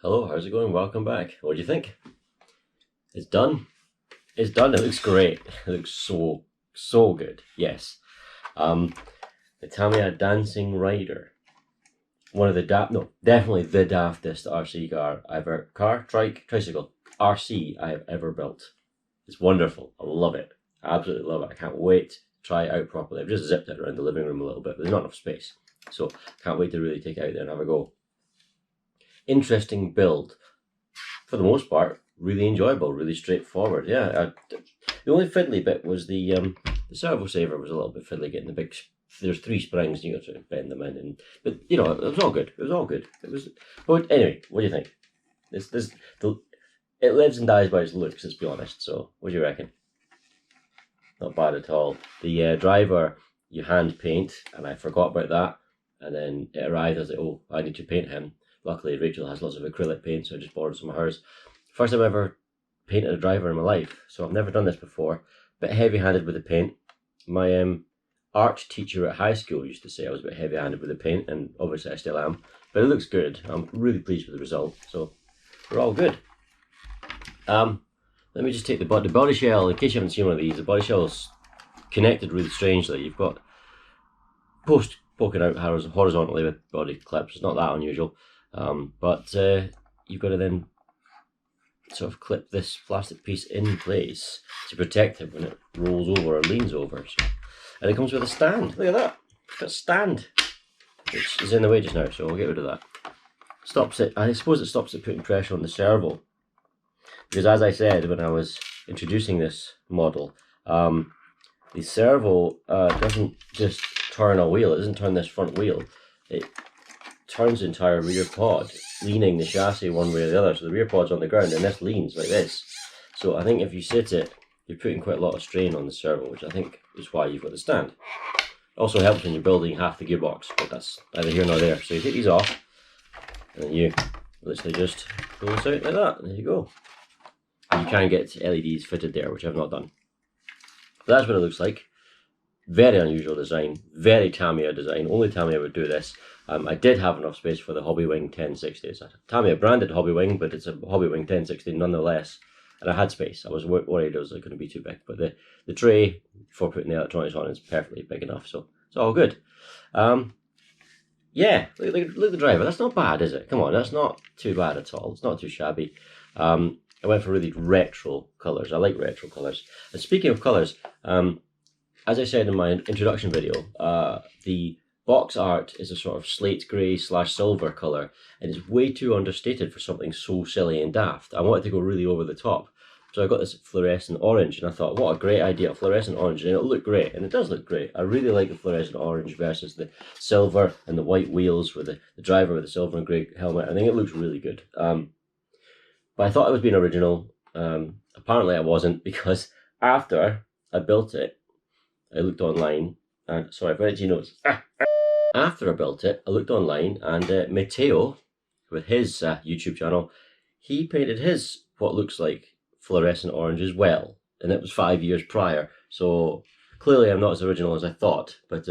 Hello, how's it going? Welcome back. What do you think? It's done. It's done. It looks great. It looks so good. Yes. The Tamiya Dancing Rider. One of the definitely the daftest RC tricycle RC I have ever built. It's wonderful. I love it. I absolutely love it. I can't wait to try it out properly. I've just zipped it around the living room a little bit, but there's not enough space. So can't wait to really take it out there and have a go. Interesting build. For the most part, really enjoyable, really straightforward. Yeah, the only fiddly bit was the servo saver was a little bit fiddly, getting the big. There's 3 springs, you got to bend them in, but you know, it was all good. It was all good. It was. But anyway, what do you think? It lives and dies by its looks. Let's be honest. So, what do you reckon? Not bad at all. The driver you hand paint, and I forgot about that, and then it arrived. I was like, oh, I need to paint him. Luckily, Rachel has lots of acrylic paint, so I just borrowed some of hers. First time I ever painted a driver in my life, so I've never done this before. Bit heavy-handed with the paint. My art teacher at high school used to say I was a bit heavy-handed with the paint, and obviously I still am. But it looks good. I'm really pleased with the result, so we're all good. Let me just take the body shell. In case you haven't seen one of these, the body shell is connected really strangely. You've got posts poking out horizontally with body clips. It's not that unusual. But you've got to then sort of clip this plastic piece in place to protect it when it rolls over or leans over. So, and it comes with a stand. Look at that. It's got a stand, which is in the way just now, so we'll get rid of that. Stops it. I suppose it stops it putting pressure on the servo. Because as I said when I was introducing this model, the servo doesn't just turn a wheel. It doesn't turn this front wheel. It turns the entire rear pod, leaning the chassis one way or the other. So the rear pod's on the ground and this leans like this. So I think if you sit it, you're putting quite a lot of strain on the servo, which I think is why you've got the stand. Also helps when you're building half the gearbox, but that's neither here nor there. So you take these off, and then you literally just pull this out like that. There you go. And you can get LEDs fitted there, which I've not done. But that's what it looks like. Very unusual design, very Tamiya design. Only Tamiya would do this. I did have enough space for the Hobbywing 1060. It's a Tamiya branded Hobbywing, but it's a Hobbywing 1060 nonetheless. And I had space. I was worried it was going to be too big, but the tray for putting the electronics on is perfectly big enough, so it's all good. Yeah, look at the driver. That's not bad, is it? Come on, that's not too bad at all. It's not too shabby. I went for really retro colours. I like retro colours. And speaking of colours, as I said in my introduction video, the box art is a sort of slate grey / silver colour, and it's way too understated for something so silly and daft. I wanted to go really over the top. So I got this fluorescent orange, and I thought, what a great idea, fluorescent orange, and it'll look great, and it does look great. I really like the fluorescent orange versus the silver and the white wheels with the driver with the silver and grey helmet. I think it looks really good. But I thought I was being original. Apparently I wasn't, because after I built it, I looked online, and sorry, I've read your notes. After I built it, I looked online, and Matteo, with his YouTube channel, he painted his what looks like fluorescent orange as well, and it was 5 years prior. So clearly I'm not as original as I thought, but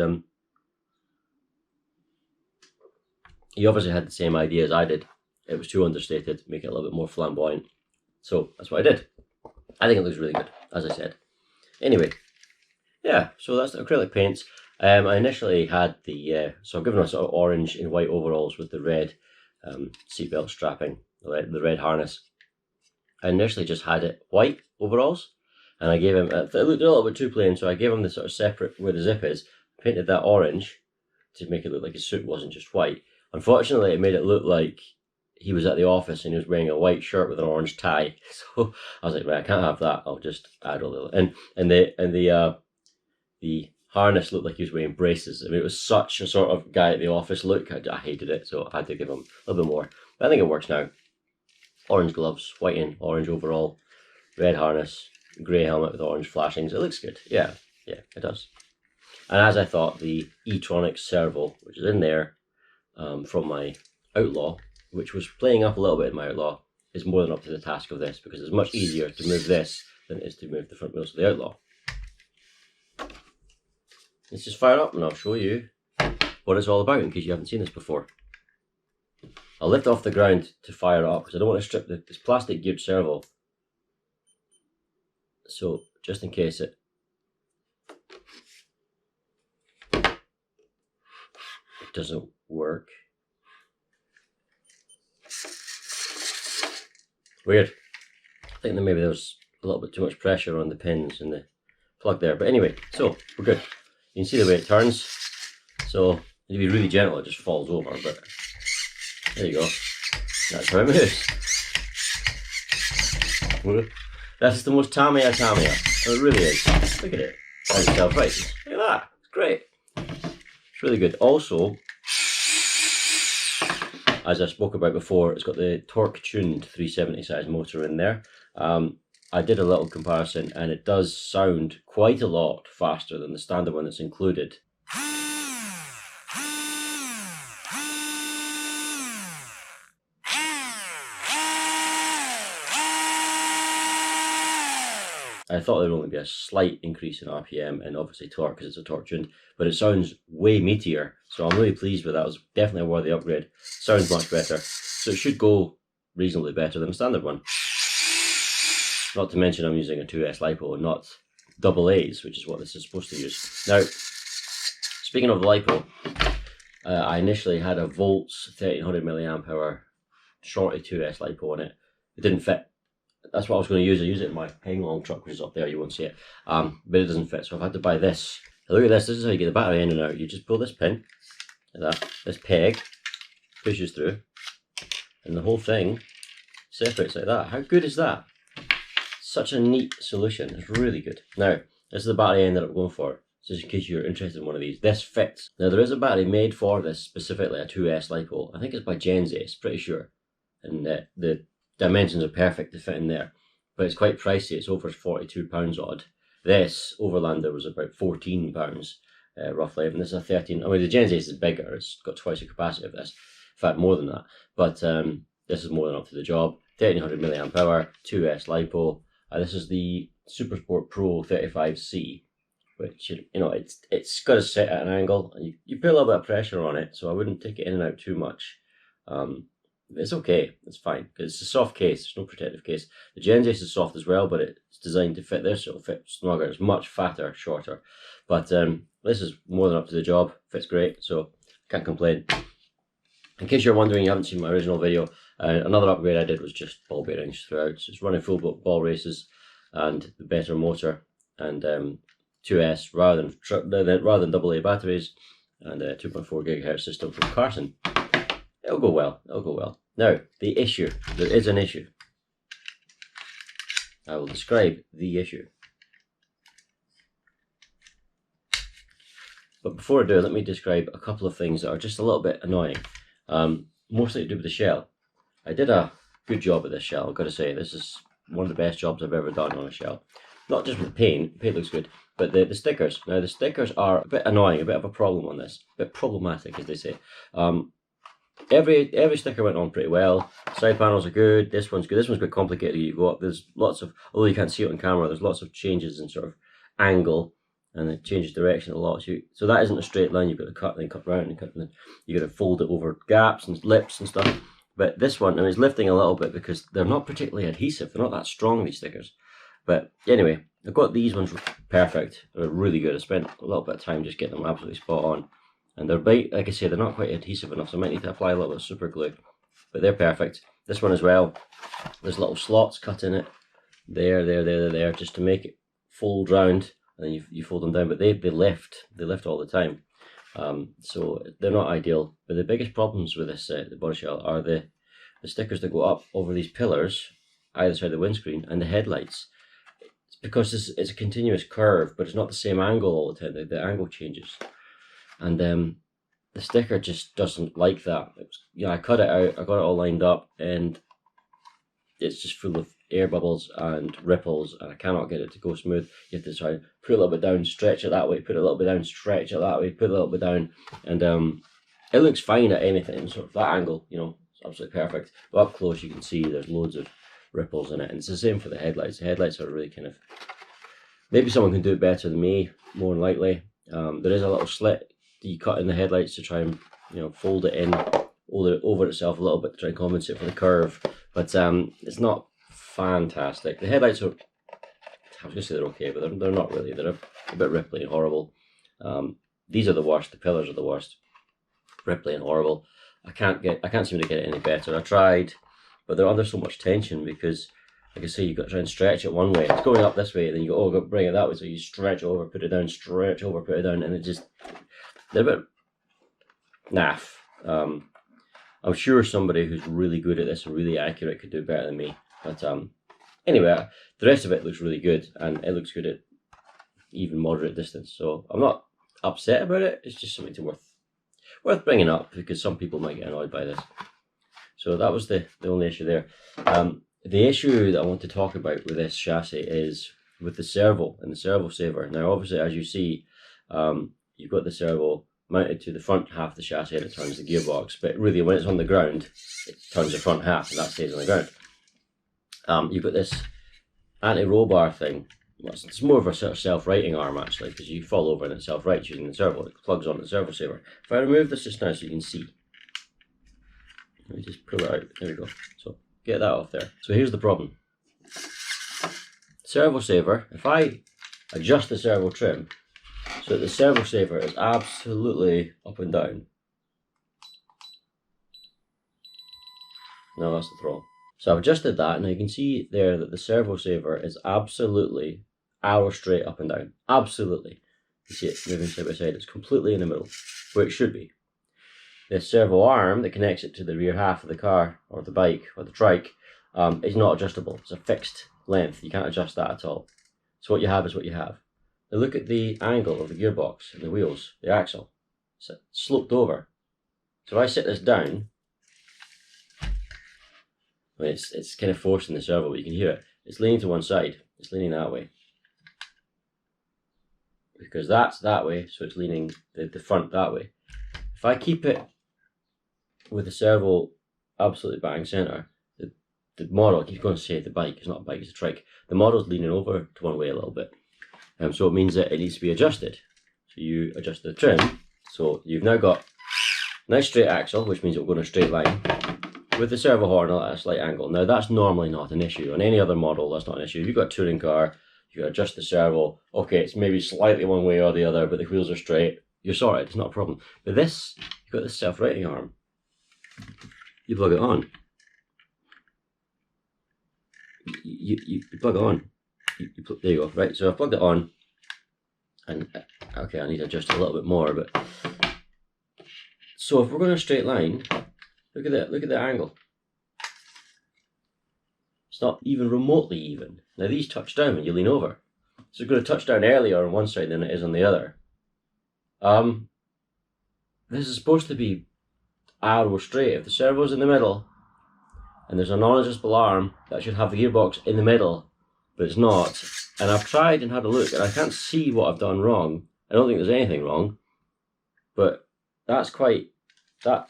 he obviously had the same idea as I did. It was too understated, make it a little bit more flamboyant. So that's what I did. I think it looks really good, as I said. Anyway, yeah, so that's the acrylic paints. I initially had the, so I've given a sort of orange and white overalls with the red seatbelt strapping, the red harness. I initially just had it white overalls, and I gave him, it looked a little bit too plain, so I gave him the sort of separate where the zip is, painted that orange to make it look like his suit wasn't just white. Unfortunately, it made it look like he was at the office and he was wearing a white shirt with an orange tie. So I was like, right, I can't have that. I'll just add a little. And the harness looked like he was wearing braces. I mean, it was such a sort of guy at the office look. I hated it, so I had to give him a little bit more. But I think it works now. Orange gloves, white and orange overall, red harness, grey helmet with orange flashings. It looks good. Yeah, it does. And as I thought, the e-tronic servo, which is in there from my Outlaw, which was playing up a little bit in my Outlaw, is more than up to the task of this, because it's much easier to move this than it is to move the front wheels of the Outlaw. Let's just fire up and I'll show you what it's all about in case you haven't seen this before. I'll lift it off the ground to fire it up because I don't want to strip this plastic geared servo. So just in case it doesn't work. Weird. I think that maybe there was a little bit too much pressure on the pins in the plug there. But anyway, so we're good. You can see the way it turns. So if you be really gentle, it just falls over. But there you go. That's how it moves. That's the most Tamiya. It really is. Look at it. Right. Look at that. It's great. It's really good. Also, as I spoke about before, it's got the torque tuned 370 size motor in there. I did a little comparison and it does sound quite a lot faster than the standard one that's included. I thought there would only be a slight increase in RPM and obviously torque because it's a torque tuned, but it sounds way meatier. So I'm really pleased with that. It was definitely a worthy upgrade. Sounds much better. So it should go reasonably better than a standard one. Not to mention I'm using a 2S LiPo and not double A's, which is what this is supposed to use. Now, speaking of the LiPo, I initially had a Volts 1300 milliamp hour shorty 2S LiPo on it. It didn't fit. That's what I was going to use. I use it in my hang long truck, which is up there. You won't see it, but it doesn't fit. So I've had to buy this. Now look at this. This is how you get the battery in and out. You just pull this pin, like that. This peg pushes through, and the whole thing separates like that. How good is that? Such a neat solution. It's really good. Now, this is the battery I ended up going for. Just in case you're interested in one of these. This fits. Now there is a battery made for this, specifically a 2S LiPo. I think it's by Genesis, pretty sure. And the dimensions are perfect to fit in there, but it's quite pricey. It's over £42 odd. This Overlander was about £14 roughly, and this is a 13. I mean, the Genesis is bigger. It's got twice the capacity of this. In fact, more than that. But this is more than up to the job. 1300 milliamp hour, 2S LiPo. This is the Supersport Pro 35C, which you know it's got to sit at an angle. You put a little bit of pressure on it, so I wouldn't take it in and out too much. It's okay, it's fine, because it's a soft case, there's no protective case. The Genesis is soft as well, but it's designed to fit this, so it'll fit snugger. It's much fatter, shorter. But this is more than up to the job, fits great, so can't complain. In case you're wondering, you haven't seen my original video, another upgrade I did was just ball bearings throughout. So it's running full ball races and the better motor, and 2S rather than AA batteries, and a 2.4 GHz system from Carson. It'll go well, it'll go well. Now, the issue. There is an issue. I will describe the issue. But before I do, let me describe a couple of things that are just a little bit annoying. Mostly to do with the shell. I did a good job with this shell, I've got to say. This is one of the best jobs I've ever done on a shell. Not just with the paint looks good, but the stickers. Now, the stickers are a bit annoying, a bit of a problem on this. A bit problematic, as they say. Every sticker went on pretty well. Side panels are good. This one's good. This one's a bit complicated. You go up. There's lots of, although you can't see it on camera, there's lots of changes in sort of angle, and it changes direction a lot. So that isn't a straight line. You've got to cut, then cut round, and cut, and then you got to fold it over gaps and lips and stuff. But this one, I mean, it's lifting a little bit because they're not particularly adhesive. They're not that strong, these stickers. But anyway, I've got these ones perfect. They're really good. I spent a little bit of time just getting them absolutely spot on. And they're, like I say, they're not quite adhesive enough, so I might need to apply a little bit of super glue. But they're perfect. This one as well, there's little slots cut in it. There, just to make it fold round, and then you fold them down. But they lift all the time. So they're not ideal. But the biggest problems with this the body shell are the stickers that go up over these pillars, either side of the windscreen, and the headlights. It's because it's a continuous curve, but it's not the same angle all the time. The angle changes. And the sticker just doesn't like that. I cut it out, I got it all lined up, and it's just full of air bubbles and ripples, and I cannot get it to go smooth. You have to try and put a little bit down, stretch it that way, put it a little bit down, stretch it that way, put it a little bit down, and it looks fine at anything, sort of that angle, you know, it's absolutely perfect. But up close you can see there's loads of ripples in it, and it's the same for the headlights. The headlights are really kind of, maybe someone can do it better than me, more than likely. There is a little slit you cut in the headlights to try and, you know, fold it in over itself a little bit to try and compensate for the curve, but it's not fantastic. The headlights are, I was going to say they're okay, but they're not really. They're a bit ripply and horrible. These are the worst. The pillars are the worst. Ripply and horrible. I can't seem to get it any better. I tried, but they're under so much tension because, like I say, you've got to try and stretch it one way. It's going up this way, and then you go, oh, got to bring it that way. So you stretch over, put it down, stretch over, put it down, and it just, they're a bit naff. I'm sure somebody who's really good at this and really accurate could do better than me. But anyway, the rest of it looks really good, and it looks good at even moderate distance. So I'm not upset about it. It's just something worth bringing up because some people might get annoyed by this. So that was the only issue there. The issue that I want to talk about with this chassis is with the servo and the servo saver. Now, obviously, as you see, you've got the servo mounted to the front half of the chassis and it turns the gearbox. But really, when it's on the ground, it turns the front half and that stays on the ground. You've got this anti-roll bar thing. It's more of a sort of self-righting arm actually, because you fall over and it self-rights using the servo. It plugs onto the servo saver. If I remove this just now so you can see, let me just pull it out. There we go. So get that off there. So here's the problem. Servo saver. If I adjust the servo trim so that the servo saver is absolutely up and down. No, that's the throttle. So I've adjusted that. Now you can see there that the servo saver is absolutely arrow straight up and down. Absolutely. You see it moving side by side. It's completely in the middle, where it should be. The servo arm that connects it to the rear half of the car, or the bike, or the trike, is not adjustable. It's a fixed length. You can't adjust that at all. So what you have is what you have. Now look at the angle of the gearbox and the wheels, the axle. It's sloped over. So if I sit this down, I mean, it's kind of forcing the servo, but you can hear it. It's leaning to one side. It's leaning that way. Because that's that way, so it's leaning the front that way. If I keep it with the servo absolutely bang center, the model, I keep going to say the bike, it's not a bike, it's a trike. The model's leaning over to one way a little bit. So it means that it needs to be adjusted. So you adjust the trim. So you've now got a nice straight axle, which means it will go in a straight line, with the servo horn at a slight angle. Now that's normally not an issue. On any other model, that's not an issue. If you've got a touring car, you got to adjust the servo. Okay, it's maybe slightly one way or the other, but the wheels are straight. You're sorted, it's not a problem. But this, you've got this self-righting arm. You plug it on. You plug it on. There you go, right? So I've plugged it on, and okay, I need to adjust it a little bit more, but so if we're going a straight line, look at the angle. It's not even remotely even. Now these touch down when you lean over. So it's going to touch down earlier on one side than it is on the other. This is supposed to be arrow straight. If the servo's in the middle and there's a non-adjustable arm, that should have the gearbox in the middle, but it's not. And I've tried and had a look and I can't see what I've done wrong. I don't think there's anything wrong, but that's quite, that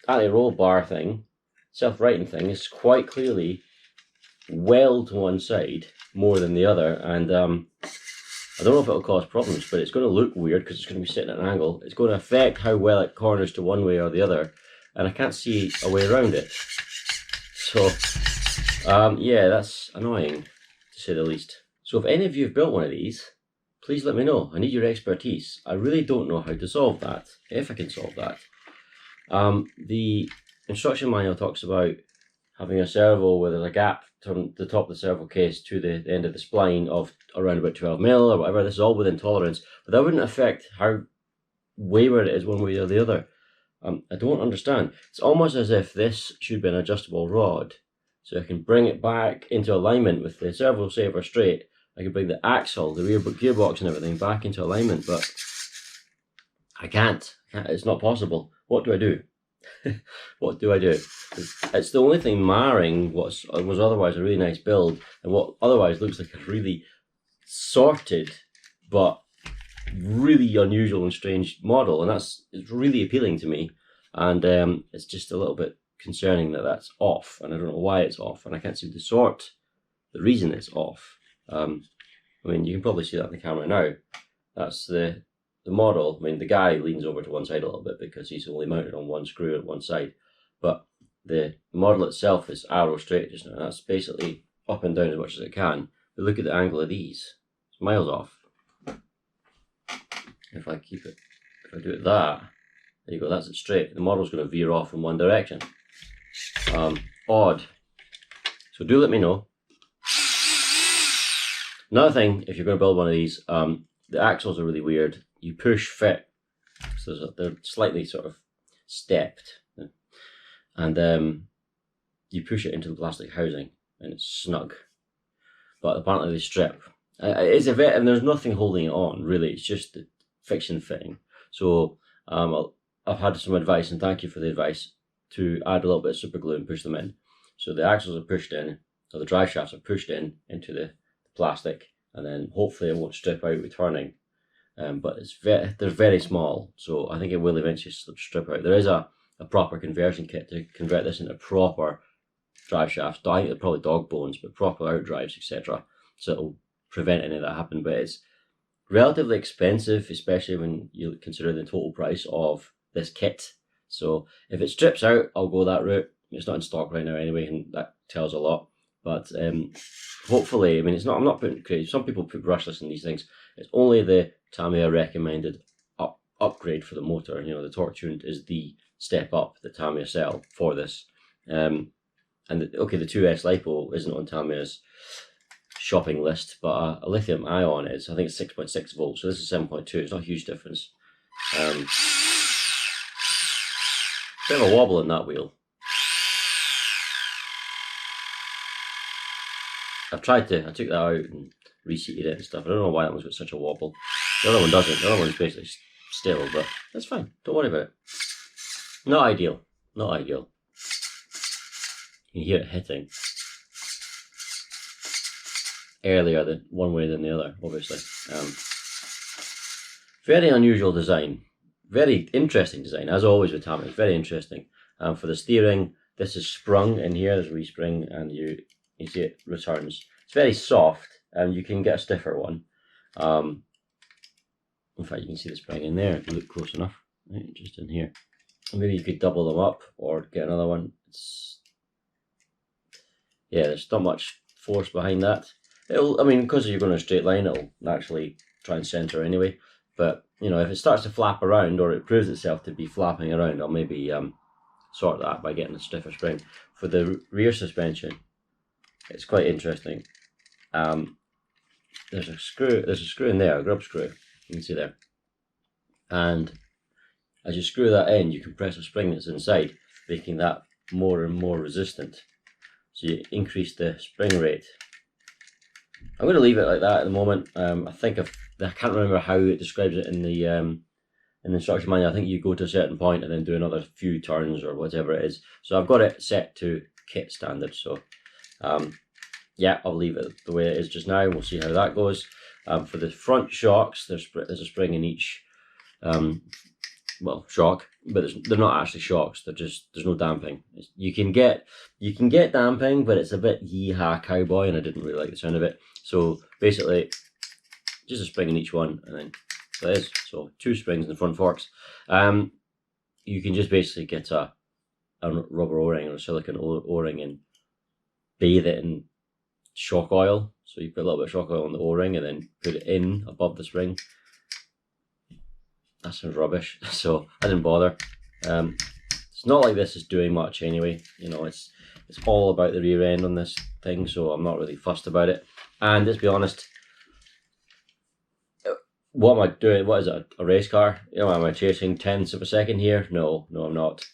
anti-roll bar thing, self-righting thing, is quite clearly well to one side more than the other, and I don't know if it'll cause problems, but it's going to look weird because it's going to be sitting at an angle. It's going to affect how well it corners to one way or the other, and I can't see a way around it. So yeah, that's annoying to say the least. So if any of you have built one of these, please let me know. I need your expertise. I really don't know how to solve that, if I can solve that. The instruction manual talks about having a servo where there's a gap from the top of the servo case to the end of the spline of around about 12 mil or whatever. This is all within tolerance, but that wouldn't affect how wayward it is one way or the other. I don't understand. It's almost as if this should be an adjustable rod, so I can bring it back into alignment with the servo saver straight. I can bring the axle, the rear gearbox and everything back into alignment, but I can't. It's not possible. What do I do? What do I do? It's the only thing marring what was otherwise a really nice build and what otherwise looks like a really sorted but really unusual and strange model, and it's really appealing to me, and it's just a little bit concerning that that's off, and I don't know why it's off, and I can't seem to sort the reason it's off. I mean, you can probably see that on the camera now. That's the the model, I mean, the guy leans over to one side a little bit because he's only mounted on one screw at one side, but the model itself is arrow straight just now. That's basically up and down as much as it can. But look at the angle of these. It's miles off. If I keep it, if I do it that, there you go, that's it straight. The model's going to veer off in one direction. Odd. So do let me know. Another thing, if you're going to build one of these, the axles are really weird. You push fit, so they're slightly sort of stepped, and you push it into the plastic housing, and it's snug. But apparently they strip. It's a bit, and there's nothing holding it on really. It's just the friction fitting. So I've had some advice, and thank you for the advice, to add a little bit of super glue and push them in. So the axles are pushed in, or the drive shafts are pushed in into the plastic, and then hopefully it won't strip out with turning. But they're very small, so I think it will eventually strip out. There is a proper conversion kit to convert this into proper drive shafts. I think they're probably dog bones, but proper out drives, etc. So it'll prevent any of that happening. But it's relatively expensive, especially when you consider the total price of this kit. So if it strips out, I'll go that route. It's not in stock right now anyway, and that tells a lot. But hopefully, I mean, it's not. I'm not putting crazy. Some people put brushless in these things. It's only the Tamiya recommended upgrade for the motor. You know, the torque tuned is the step up that Tamiya sell for this. Okay, the 2S LiPo isn't on Tamiya's shopping list, but a lithium ion is. I think it's 6.6 volts, so this is 7.2. It's not a huge difference. Bit of a wobble in that wheel. I took that out and reseated it and stuff. I don't know why that one's got such a wobble. The other one doesn't. The other one's basically still, but that's fine. Don't worry about it. Not ideal. Not ideal. You can hear it hitting earlier than one way than the other, obviously. Very unusual design. Very interesting design, as always with Tamiya. It's very interesting. For the steering, this is sprung in here. There's a wee spring, and you see it returns. It's very soft, and you can get a stiffer one. In fact, you can see the spring in there if you look close enough. Right, just in here. Maybe you could double them up or get another one. Yeah, there's not much force behind that. I mean, because you're going a straight line, it'll naturally try and center anyway. But you know, if it starts to flap around, or it proves itself to be flapping around, I'll maybe sort that by getting a stiffer spring. For the rear suspension, it's quite interesting. There's a screw in there, a grub screw. You can see there, and as you screw that in, you compress a spring that's inside, making that more and more resistant. So you increase the spring rate. I'm going to leave it like that at the moment. I can't remember how it describes it in the instruction manual. I think you go to a certain point and then do another few turns or whatever it is. So I've got it set to kit standard. So yeah, I'll leave it the way it is just now. We'll see how that goes. For the front shocks, there's a spring in each shock, but they're not actually shocks. There's no damping. You can get damping, but it's a bit yee-haw cowboy, and I didn't really like the sound of it. So basically, just a spring in each one, and then there is. So 2 springs in the front forks. You can just basically get a rubber O-ring or a silicone O-ring and bathe it in shock oil. So you put a little bit of shock oil on the O-ring and then put it in above the spring. That sounds rubbish, so I didn't bother. It's not like this is doing much anyway. You know, it's all about the rear end on this thing, so I'm not really fussed about it. And let's be honest, what am I doing? What is it? A race car? You know, am I chasing tenths of a second here? No, I'm not.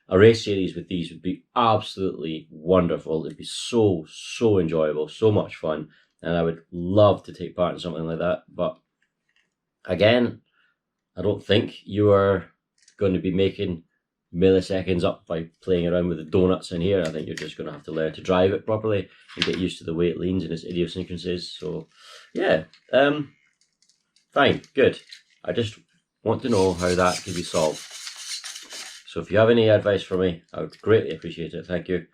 A race series with these would be absolutely wonderful. It'd be so enjoyable, so much fun, and I would love to take part in something like that. But again, I don't think you are going to be making milliseconds up by playing around with the donuts in here. I think you're just going to have to learn to drive it properly and get used to the way it leans and its idiosyncrasies. So yeah, fine, good. I just want to know how that can be solved. So if you have any advice for me, I would greatly appreciate it. Thank you.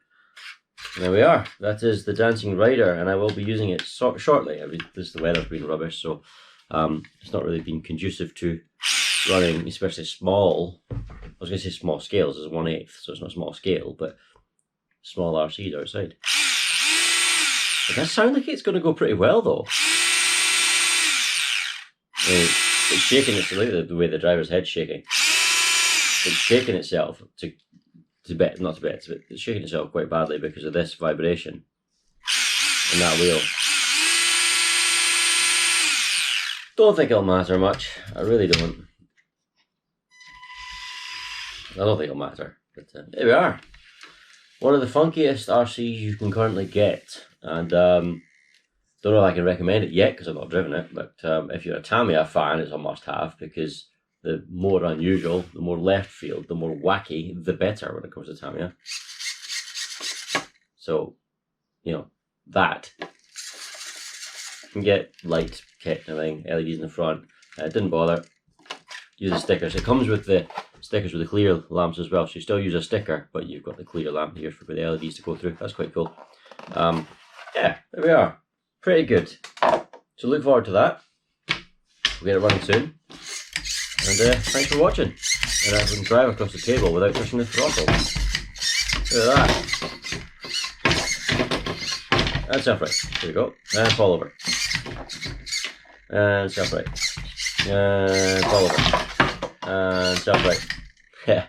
And there we are. That is the Dancing Rider, and I will be using it shortly. I mean, the weather's been rubbish, so it's not really been conducive to running, especially small. I was going to say small scales, it's 1/8, so it's not small scale, but small RCs outside. It does sound like it's going to go pretty well though. I mean, it's shaking. Look at the way the driver's head's shaking. It's shaking itself it's shaking itself quite badly because of this vibration in that wheel. Don't think it'll matter much. I really don't. I don't think it'll matter. But there we are. One of the funkiest RCs you can currently get, and don't know if I can recommend it yet because I've not driven it. But if you're a Tamiya fan, it's a must-have because the more unusual, the more left field, the more wacky, the better when it comes to Tamiya. So, you know, that. You can get light kit and everything, LEDs in the front. It didn't bother. Use the stickers. It comes with the stickers with the clear lamps as well, so you still use a sticker, but you've got the clear lamp here for the LEDs to go through. That's quite cool. Yeah, there we are. Pretty good. So look forward to that. We'll get it running soon. And thanks for watching. And I can drive across the table without pushing the throttle. Look at that. And self-right. There we go. And fall over. And self-right. And fall over. And self-right. Yeah.